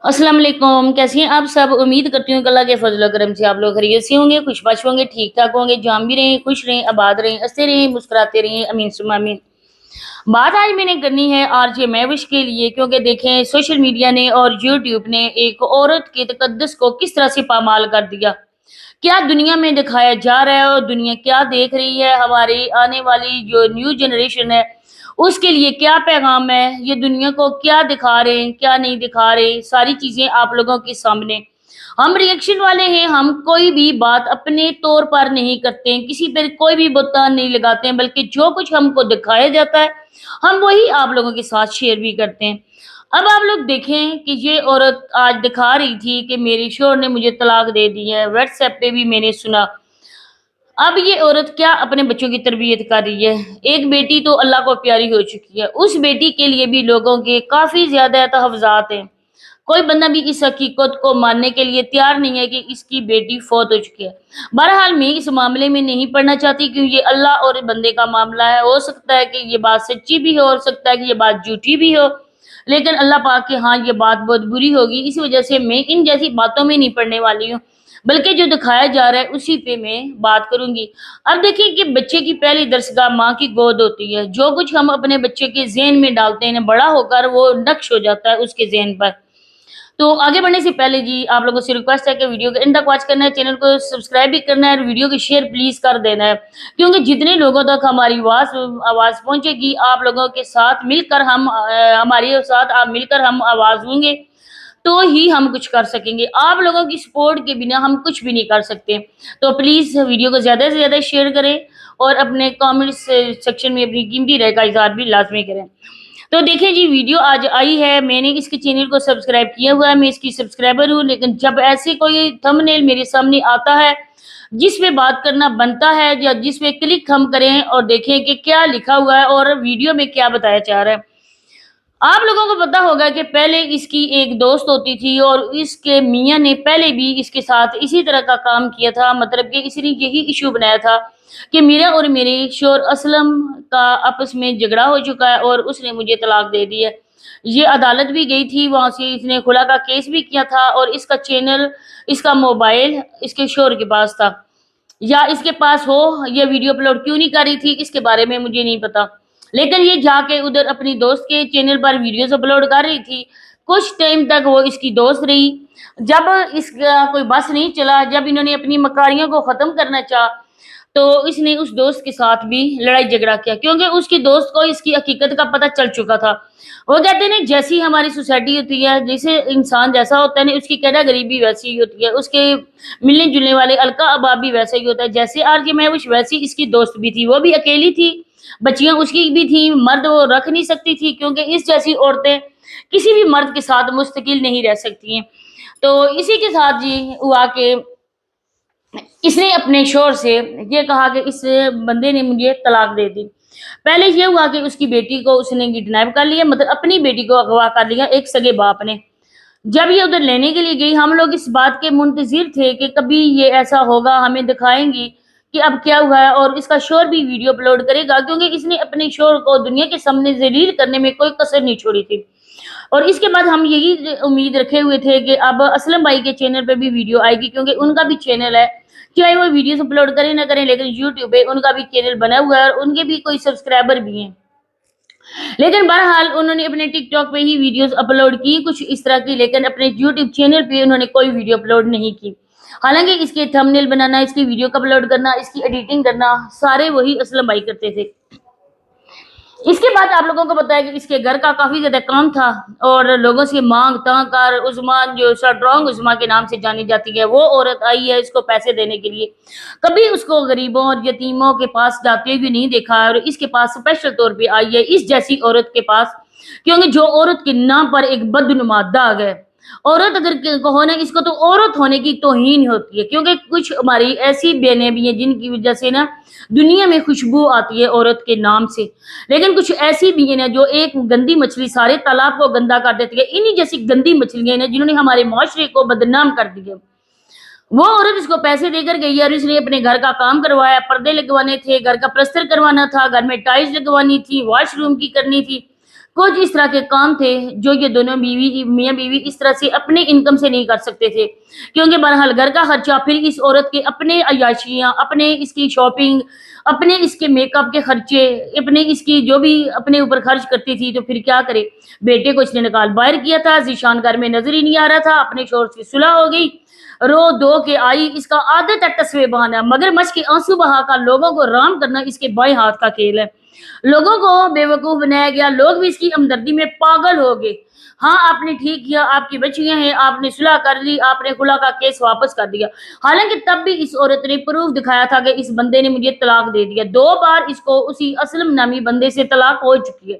अस्सलाम वालेकुम, कैसी हैं आप सब? उम्मीद करती हूँ कि अल्लाह के फज़ल व करम से आप लोग खैरियत से होंगे, खुशबाश होंगे, ठीक-ठाक होंगे, जहाँ भी रहें, खुश रहें, आबाद रहें, हँसते रहें, मुस्कुराते रहें, आमीन सुम्मा आमीन। बात आज मैंने करनी है आरजे महविश के लिए, क्योंकि देखें सोशल मीडिया ने और यूट्यूब ने एक औरत के तकद्दुस को किस तरह से पामाल कर दिया। क्या दुनिया में दिखाया जा रहा है और दुनिया क्या देख रही है, हमारी आने वाली जो न्यू जनरेशन है उसके लिए क्या पैगाम है, ये दुनिया को क्या दिखा रहे हैं, क्या नहीं दिखा रहे, सारी चीजें आप लोगों के सामने। हम रिएक्शन वाले हैं, हम कोई भी बात अपने तौर पर नहीं करते हैं, किसी पर कोई भी बुहतान नहीं लगाते हैं, बल्कि जो कुछ हमको दिखाया जाता है हम वही आप लोगों के साथ शेयर भी करते हैं। अब आप लोग देखें कि ये औरत आज दिखा रही थी कि मेरे शोहर ने मुझे तलाक दे दी है, व्हाट्सएप पे भी मैंने सुना। अब ये औरत क्या अपने बच्चों की तरबियत कर रही है? एक बेटी तो अल्लाह को प्यारी हो चुकी है, उस बेटी के लिए भी लोगों के काफ़ी ज़्यादा तहफ़्फ़ुज़ात हैं। कोई बंदा भी इस हकीकत को मानने के लिए तैयार नहीं है कि इसकी बेटी फ़ौत हो चुकी है। बहरहाल मैं इस मामले में नहीं पड़ना चाहती, क्योंकि ये अल्लाह और बंदे का मामला है। हो सकता है कि ये बात सच्ची भी हो सकता है कि ये बात झूठी भी हो, लेकिन अल्लाह पाक के यहाँ ये बात बहुत बुरी होगी। इस वज़ह से मैं इन जैसी बातों में नहीं पड़ने वाली हूँ, बल्कि जो दिखाया जा रहा है उसी पे मैं बात करूँगी। अब देखिए कि बच्चे की पहली दरसगाह माँ की गोद होती है। जो कुछ हम अपने बच्चे के ज़हन में डालते हैं ना, बड़ा होकर वो नक्श हो जाता है उसके ज़हन पर। तो आगे बढ़ने से पहले जी आप लोगों से रिक्वेस्ट है कि वीडियो को एंड तक वॉच करना है, चैनल को सब्सक्राइब भी करना है और वीडियो को शेयर प्लीज़ कर देना है। क्योंकि जितने लोगों तक हमारी आवाज़ पहुँचेगी, आप लोगों के साथ मिलकर हमारे साथ आप मिलकर हम आवाज़ होंगे, तो ही हम कुछ कर सकेंगे। आप लोगों की सपोर्ट के बिना हम कुछ भी नहीं कर सकते। तो प्लीज़ वीडियो को ज़्यादा से ज़्यादा शेयर करें और अपने कमेंट्स सेक्शन में अपनी कीमती राय का इज़हार भी लाज़मी करें। तो देखिए जी, वीडियो आज आई है, मैंने इसके चैनल को सब्सक्राइब किया हुआ है, मैं इसकी सब्सक्राइबर हूँ, लेकिन जब ऐसे कोई थंबनेल मेरे सामने आता है जिस पे बात करना बनता है या जिस पे क्लिक हम करें और देखें कि क्या लिखा हुआ है और वीडियो में क्या बताया जा रहा है। आप लोगों को पता होगा कि पहले इसकी एक दोस्त होती थी और इसके मियाँ ने पहले भी इसके साथ इसी तरह का काम किया था। मतलब कि इसने यही इश्यू बनाया था कि मेरा और मेरे शोहर असलम का आपस में झगड़ा हो चुका है और उसने मुझे तलाक दे दी है। ये अदालत भी गई थी, वहाँ से इसने खुला का केस भी किया था और इसका चैनल, इसका मोबाइल इसके शोहर के पास था। या इसके पास हो, ये वीडियो अपलोड क्यों नहीं कर रही थी इसके बारे में मुझे नहीं पता। लेकिन ये जाके उधर अपनी दोस्त के चैनल पर वीडियोज़ अपलोड कर रही थी। कुछ टाइम तक वो इसकी दोस्त रही। जब इसका कोई बस नहीं चला, जब इन्होंने अपनी मकारियों को ख़त्म करना चाहा, तो इसने उस दोस्त के साथ भी लड़ाई झगड़ा किया, क्योंकि उसकी दोस्त को इसकी हकीकत का पता चल चुका था। वो कहते हैं ना, जैसी हमारी सोसाइटी होती है, जैसे इंसान जैसा होता है ना, उसकी कैटेगरी भी वैसी ही होती है, उसके मिलने-जुलने वाले अलका-अबाब भी वैसा ही होता है। जैसे आरजे महविश वैसी इसकी दोस्त भी थी, वो भी अकेली थी, बच्चियाँ उसकी भी थी, मर्द वो रख नहीं सकती थी, क्योंकि इस जैसी औरतें किसी भी मर्द के साथ मुस्तकिल नहीं रह सकती हैं। तो इसी के साथ जी हुआ कि इसने अपने शोहर से ये कहा कि इस बंदे ने मुझे तलाक दे दी। पहले ये हुआ कि उसकी बेटी को उसने किडनैप कर लिया, मतलब अपनी बेटी को अगवा कर लिया एक सगे बाप ने। जब ये उधर लेने के लिए गई, हम लोग इस बात के मुंतज़िर थे कि कभी ये ऐसा होगा, हमें दिखाएँगी कि अब क्या हुआ है और इसका शोहर भी वीडियो अपलोड करेगा, क्योंकि इसने अपने शोहर को दुनिया के सामने ज़लील करने में कोई कसर नहीं छोड़ी थी। और इसके बाद हम यही उम्मीद रखे हुए थे कि अब असलम भाई के चैनल पे भी वीडियो आएगी, क्योंकि उनका भी चैनल है। चाहे वो वीडियोज़ अपलोड करें ना करें, लेकिन यूट्यूब पे उनका भी चैनल बना हुआ है और उनके भी कोई सब्सक्राइबर भी हैं। लेकिन बहरहाल उन्होंने अपने टिकटॉक पे ही वीडियोज़ अपलोड की कुछ इस तरह की, लेकिन अपने यूट्यूब चैनल पे उन्होंने कोई वीडियो अपलोड नहीं की। हालाँकि इसके थंबनेल बनाना, इसकी वीडियो को अपलोड करना, इसकी एडिटिंग करना, सारे वही असलम भाई करते थे। इसके बाद आप लोगों को पता है कि इसके घर का काफ़ी ज़्यादा काम था और लोगों से माँग-ताँग कर उस्मा, जो स्ट्रॉन्ग उस्मा के नाम से जानी जाती है, वो औरत आई है इसको पैसे देने के लिए। कभी उसको गरीबों और यतीमों के पास जाते हुए नहीं देखा और इसके पास स्पेशल तौर पे आई है इस जैसी औरत के पास, क्योंकि जो औरत के नाम पर एक बदनुमा दाग है। औरत अगर कहो ना, इसको तो औरत होने की तौहीन होती है, क्योंकि कुछ हमारी ऐसी बहनें भी हैं जिनकी वजह से ना दुनिया में खुशबू आती है औरत के नाम से। लेकिन कुछ ऐसी भी हैं ना जो एक गंदी मछली सारे तालाब को गंदा कर देती है। इन्हीं जैसी गंदी मछलियाँ हैं जिन्होंने हमारे मुआशरे को बदनाम कर दिया। वो औरत इसको पैसे देकर गई और इसने अपने घर का काम करवाया, पर्दे लगवाने थे, घर का प्लस्तर करवाना था, घर में टाइल्स लगवानी थी, वॉशरूम की करनी थी। کچھ اس طرح کے کام تھے جو یہ دونوں میاں بیوی اس طرح سے اپنے انکم سے نہیں کر سکتے تھے، کیونکہ بہرحال گھر کا خرچہ، پھر اس عورت کے اپنے عیاشیاں، اپنے اس کی شاپنگ، اپنے اس کے میک اپ کے خرچے، اپنے اس کی جو بھی اپنے اوپر خرچ کرتی تھی، تو پھر کیا کرے؟ بیٹے کو اس نے نکال باہر کیا تھا، ذیشان گھر میں نظر ہی نہیں آ رہا تھا، اپنے شوہر سے صلح ہو گئی، رو دو کے آئی، اس کا عادت ہے ٹسوے بہانا، مگر مچھ کے آنسو بہا کر لوگوں کو رام کرنا اس کے بائیں ہاتھ کا کھیل ہے۔ لوگوں کو بے وقوف بنایا گیا، لوگ بھی اس کی ہمدردی میں پاگل ہو گئے۔ ہاں آپ نے ٹھیک کیا، آپ کی بچیاں ہیں، آپ نے صلح کر لی، آپ نے خلا کا کیس واپس کر دیا، حالانکہ تب بھی اس عورت نے پروف دکھایا تھا کہ اس بندے نے مجھے طلاق دے دیا، 2 بار اس کو اسی اسلم نامی بندے سے طلاق ہو چکی ہے،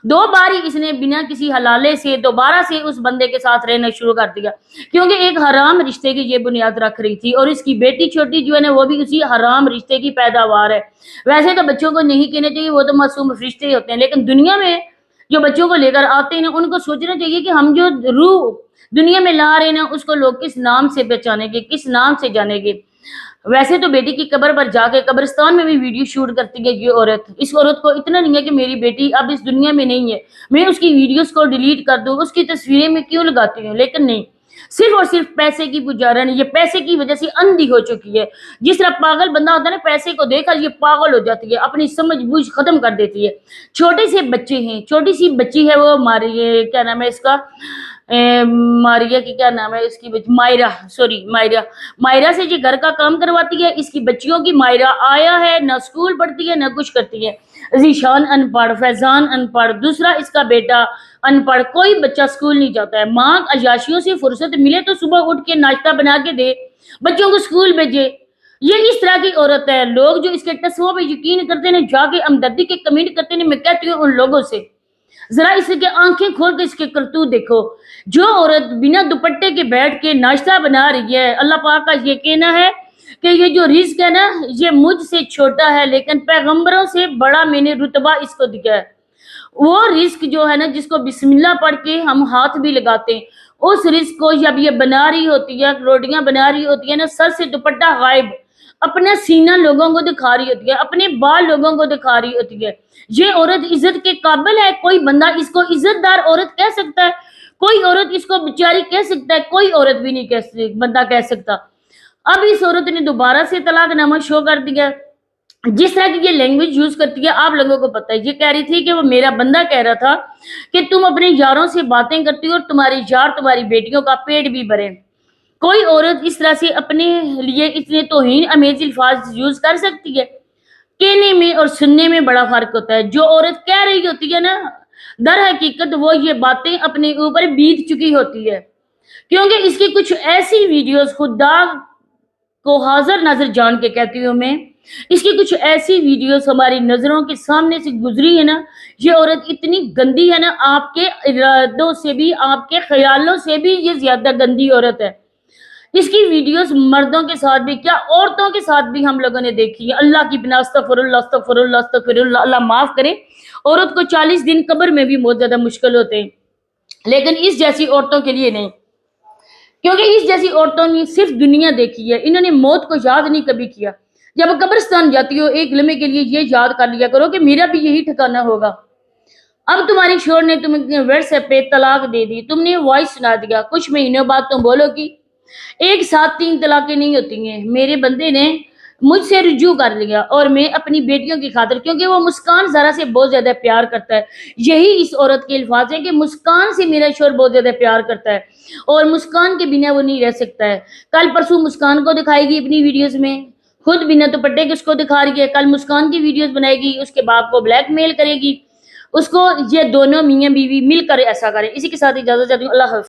2 بار ہی اس نے بنا کسی حلالے سے دوبارہ سے اس بندے کے ساتھ رہنا شروع کر دیا، کیونکہ ایک حرام رشتے کی یہ بنیاد رکھ رہی تھی، اور اس کی بیٹی چھوٹی جو ہے نا وہ بھی اسی حرام رشتے کی پیداوار ہے۔ ویسے تو بچوں کو نہیں کہنا چاہیے، وہ تو معصوم فرشتے ہی ہوتے ہیں، لیکن دنیا میں جو بچوں کو لے کر آتے ہیں نا، ان کو سوچنا چاہیے کہ ہم جو روح دنیا میں لا رہے ہیں نا، اس کو لوگ کس نام سے پہچانیں گے، کس نام سے جانیں گے۔ ویسے تو بیٹی کی قبر پر جا کے قبرستان میں بھی ویڈیو شوٹ کرتی ہے یہ عورت، اس عورت کو اتنا نہیں ہے کہ میری بیٹی اب اس دنیا میں نہیں ہے، میں اس کی ویڈیوز کو ڈیلیٹ کر دوں، اس کی تصویریں میں کیوں لگاتی ہوں، لیکن نہیں، صرف اور صرف پیسے کی پجارن، یہ پیسے کی وجہ سے اندھی ہو چکی ہے۔ جس طرح پاگل بندہ ہوتا ہے نا، پیسے کو دیکھا یہ پاگل ہو جاتی ہے، اپنی سمجھ بوجھ ختم کر دیتی ہے۔ چھوٹے سے بچے ہیں، چھوٹی سی بچی ہے، وہ ہماری کیا نام ہے اس کا، ماریا کی کیا نام ہے اس کی مائرہ، سوری مائرہ سے جو گھر کا کام کرواتی ہے، اس کی بچیوں کی مائرہ آیا ہے، نہ اسکول پڑھتی ہے نہ کچھ کرتی ہے، ذیشان ان پڑھ، فیضان ان پڑھ، دوسرا اس کا بیٹا ان پڑھ، کوئی بچہ اسکول نہیں جاتا ہے۔ ماں عیاشیوں سے فرصت ملے تو صبح اٹھ کے ناشتہ بنا کے دے، بچوں کو اسکول بھیجے، یہ اس طرح کی عورت ہے۔ لوگ جو اس کے ٹسووں پہ یقین کرتے ہیں، جا کے ہمدردی کے کمنٹ کرتے ہیں، میں کہتی ہوں ان لوگوں سے ذرا اس کے آنکھیں کھول کے اس کے کرتوت دیکھو۔ جو عورت بنا دوپٹے کے بیٹھ کے ناشتہ بنا رہی ہے، اللہ پاک کا یہ کہنا ہے کہ یہ جو رزق ہے نا، یہ مجھ سے چھوٹا ہے، لیکن پیغمبروں سے بڑا میں نے رتبہ اس کو دیا ہے۔ وہ رزق جو ہے نا، جس کو بسم اللہ پڑھ کے ہم ہاتھ بھی لگاتے ہیں، اس رزق کو جب یہ بنا رہی ہوتی ہے، روٹیاں بنا رہی ہوتی ہے نا، سر سے دوپٹہ غائب، اپنا سینہ لوگوں کو دکھا رہی ہوتی ہے، اپنے بال لوگوں کو دکھا رہی ہوتی ہے۔ یہ عورت عزت کے قابل ہے؟ کوئی بندہ اس کو عزت دار عورت کہہ سکتا ہے؟ کوئی عورت اس کو بیچاری کہہ سکتا ہے؟ کوئی عورت بھی نہیں بندہ کہہ سکتا۔ اب اس عورت نے دوبارہ سے طلاق نامہ شو کر دیا۔ جس طرح کی یہ لینگویج یوز کرتی ہے آپ لوگوں کو پتہ ہے، یہ کہہ رہی تھی کہ وہ میرا بندہ کہہ رہا تھا کہ تم اپنے یاروں سے باتیں کرتی ہو اور تمہاری یار تمہاری بیٹیوں کا پیٹ بھی بھرے۔ کوئی عورت اس طرح سے اپنے لیے اتنے توہین امیز الفاظ یوز کر سکتی ہے؟ کہنے میں اور سننے میں بڑا فرق ہوتا ہے۔ جو عورت کہہ رہی ہوتی ہے نا، در حقیقت وہ یہ باتیں اپنے اوپر بیت چکی ہوتی ہے، کیونکہ اس کی کچھ ایسی ویڈیوز، خدا کو حاضر ناظر جان کے کہتی ہوں میں، اس کی کچھ ایسی ویڈیوز ہماری نظروں کے سامنے سے گزری ہے نا، یہ عورت اتنی گندی ہے نا، آپ کے ارادوں سے بھی، آپ کے خیالوں سے بھی یہ زیادہ گندی عورت ہے۔ اس کی ویڈیوز مردوں کے ساتھ بھی کیا، عورتوں کے ساتھ بھی ہم لوگوں نے دیکھی ہے۔ اللہ کی بنا، استغفر اللہ استغفر اللہ استغفر اللہ، اللہ معاف کرے، عورت کو 40 دن قبر میں بھی بہت زیادہ مشکل ہوتے ہیں، لیکن اس جیسی عورتوں کے لیے نہیں، کیونکہ اس جیسی عورتوں نے صرف دنیا دیکھی ہے، انہوں نے موت کو یاد نہیں کبھی کیا۔ جب قبرستان جاتی ہو ایک لمحے کے لیے یہ یاد کر لیا کرو کہ میرا بھی یہی ٹھکانہ ہوگا۔ اب تمہاری شوہر نے تمہیں واٹس ایپ پہ طلاق دے دی، تم نے وائس سنا دیا، کچھ مہینوں بعد تم بولو گی ایک ساتھ 3 طلاقیں نہیں ہوتی ہیں، میرے بندے نے مجھ سے رجوع کر لیا، اور میں اپنی بیٹیوں کی خاطر، کیونکہ وہ مسکان زارا سے بہت زیادہ پیار کرتا ہے، یہی اس عورت کے الفاظ ہیں کہ مسکان سے میرا شوہر بہت زیادہ پیار کرتا ہے اور مسکان کے بنا وہ نہیں رہ سکتا ہے۔ کل پرسوں مسکان کو دکھائے گی اپنی ویڈیوز میں، خود بنا دوپٹے کے اس کو دکھا رہی ہے، کل مسکان کی ویڈیوز بنائے گی، اس کے باپ کو بلیک میل کرے گی، اس کو، یہ دونوں میاں بیوی مل کر ایسا کریں۔ اسی کے ساتھ اجازت چاہتی ہوں، اللہ حافظ۔